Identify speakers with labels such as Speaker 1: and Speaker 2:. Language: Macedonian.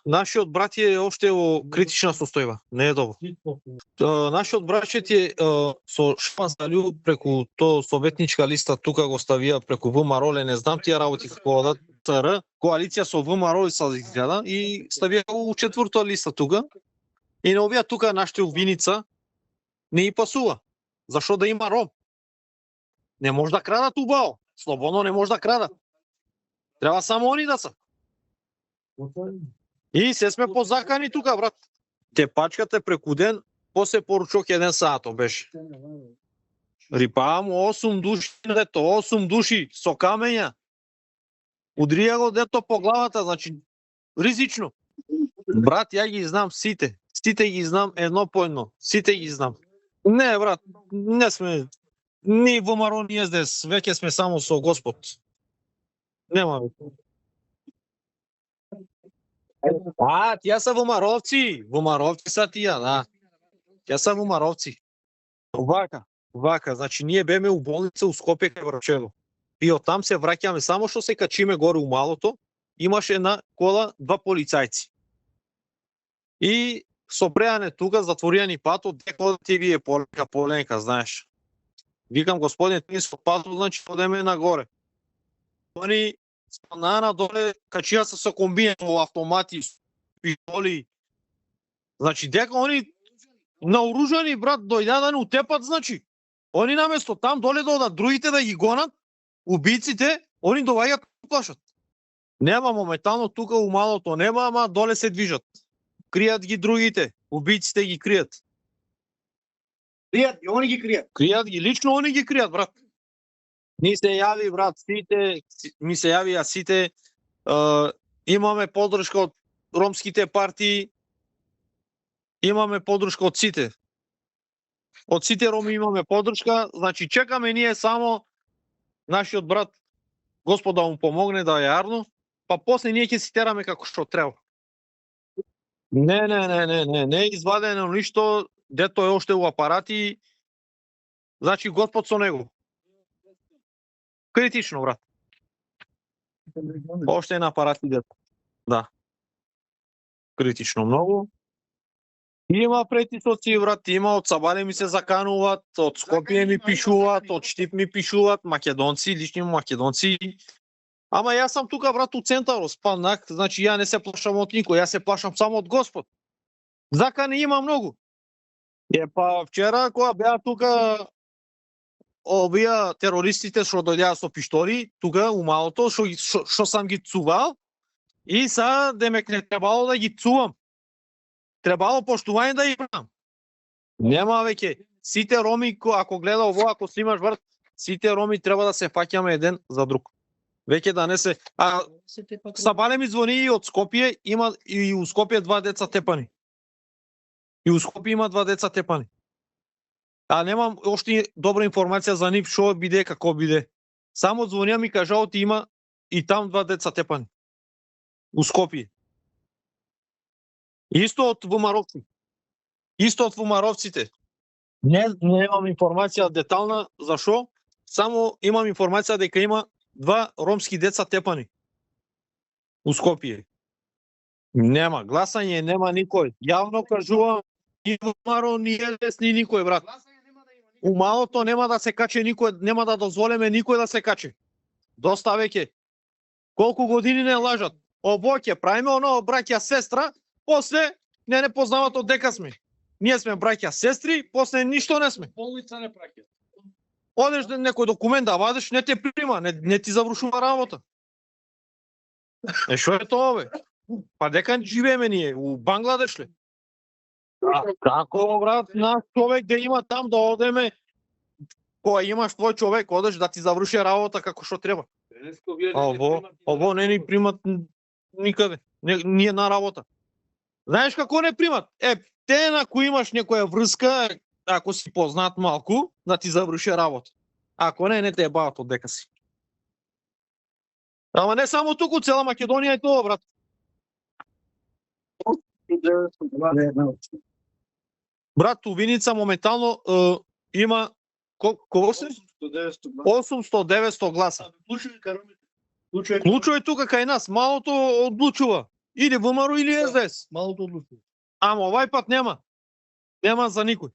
Speaker 1: Нашиот брат е оште во критична состојба, не е добро. Нашиот брат е со шпансалју преку то советничка листа тука го ставија преку ВМРО, не знам тие работи како одат, ТР, коалиција со ВМРО се изгледа и ставија у четврта листа тука. И на овие тука нашите Виница не и пасува. Зашо да има ром? Не може да крадат убаво. Слободно не може да крадат. Треба само они да се. И се сме позакани тука, брат. Те пачкате преку ден, после поручок 1 сато беше. Рипаам 8 души, дето 8 души со камења. Удрија го дето по главата, значи ризично. Брат, ја ги знам сите. Сите ги знам едно по едно. Сите ги знам. Не, брат, не сме ни ВМРО, ни СДС, веќе сме само со Господ. Нема веќе. Тие се ВМРО-вци. ВМРО-вци са тие, да. Тие се ВМРО-вци. Вака, значи ние беме у болница у Скопје кај Врачело. И од там се враќаме, само што се качиме горе у малото, имаше на кола 2 полицајци. И со преане тука затворија ни патот, дека одите вие поленка, знаеш. Викам, господине, ти со патот, значи одеме нагоре. Они спанаа доле, качија се со комбиен, со автомати, пистоли. Значи, дека они наоружани, брат, дојдеа да не утепат, значи. Они наместо там доле да одат другите да ги гонат, убиците, они доваѓаат да плашат. Нема моментално тука у малото, нема, ама доле се движат. Кријат ги другите, убиците ги кријат.
Speaker 2: Кријат ги, они ги кријат.
Speaker 1: Кријат ги, лично они ги кријат, брат. Ни се јави, брат, сите, ми се јавија сите, имаме поддршка од ромските партии, имаме поддршка од сите. Од сите роми имаме поддршка, значи чекаме ние само нашиот брат Господ да му помогне да е арно, па после ние ќе си тераме како што треба. Не е извадено ништо, дето е оште у апарати, значи Господ со него. Критично, брат. Оште е на апарати дето. Да. Критично многу. Има претисоци, брат, има од Сабале ми се закануваат, од Скопје ми пишуваат, од Штип ми пишуваат, македонци, лични македонци. Ама јас сам тука, брат, у центарот, спанак, значи ја не се плашам од никој, јас се плашам само од Господ. Закани има многу. Па вчера кога беа тука овие терористите што дојдеа со пиштори, тука у малото, што сам ги цувал, и са демек не требало да ги цувам. Требало поштување да имам. Нема веќе. Сите роми, ако гледа ово, ако снимаш, брат, сите роми треба да се фаќаме еден за друг. Веќе да не се... Сабале ми звони и од Скопје, има и у Скопје 2 деца тепани. И у Скопје има 2 деца тепани. Немам оште добра информација за нив, што биде, како биде. Само звонија ми кажао ти има и там 2 деца тепани. У Скопје. Исто од ВМРО-вци. Исто од ВМРО-вците. Немам информација детална зашо, само имам информација дека има 2 ромски деца тепани у Скопје. Нема гласање, нема никој. Јавно кажувам, ни ВМРО, ни СДС, ни никој, брат. У малото нема да се каче никој, нема да дозволиме никој да се каче. Доста веќе. Колку години не лажат. Ово ќе правиме оно браќа сестра, после не познават од дека сме. Ние сме браќа сестри, после ништо не сме.
Speaker 2: Болница не праќа.
Speaker 1: Одеш некој документ да вадиш, не те прима, не ти завршува работа. Што е тоа, бе? Па дека живееме ние у Бангладеш ли? Како, брат, наш човек да има там да одеме, кога имаш твој човек, одеш да ти заврши работа како што треба. Ово не ни примат никаде. Ние на работа. Знаеш како не примат? Те ако имаш некоја врска, ако си познат малку, да ти заврши работа. Ако не те бават од дека си. Ама не само туку, цела Македонија е тоа, брат. Брат, у Виница моментално има колко се? 800-900 гласа. Случај тука кај нас, малото одлучува. Или ВМРО или СДС.
Speaker 3: Малото одлучува.
Speaker 1: Ама овај пат нема. Нема за никој.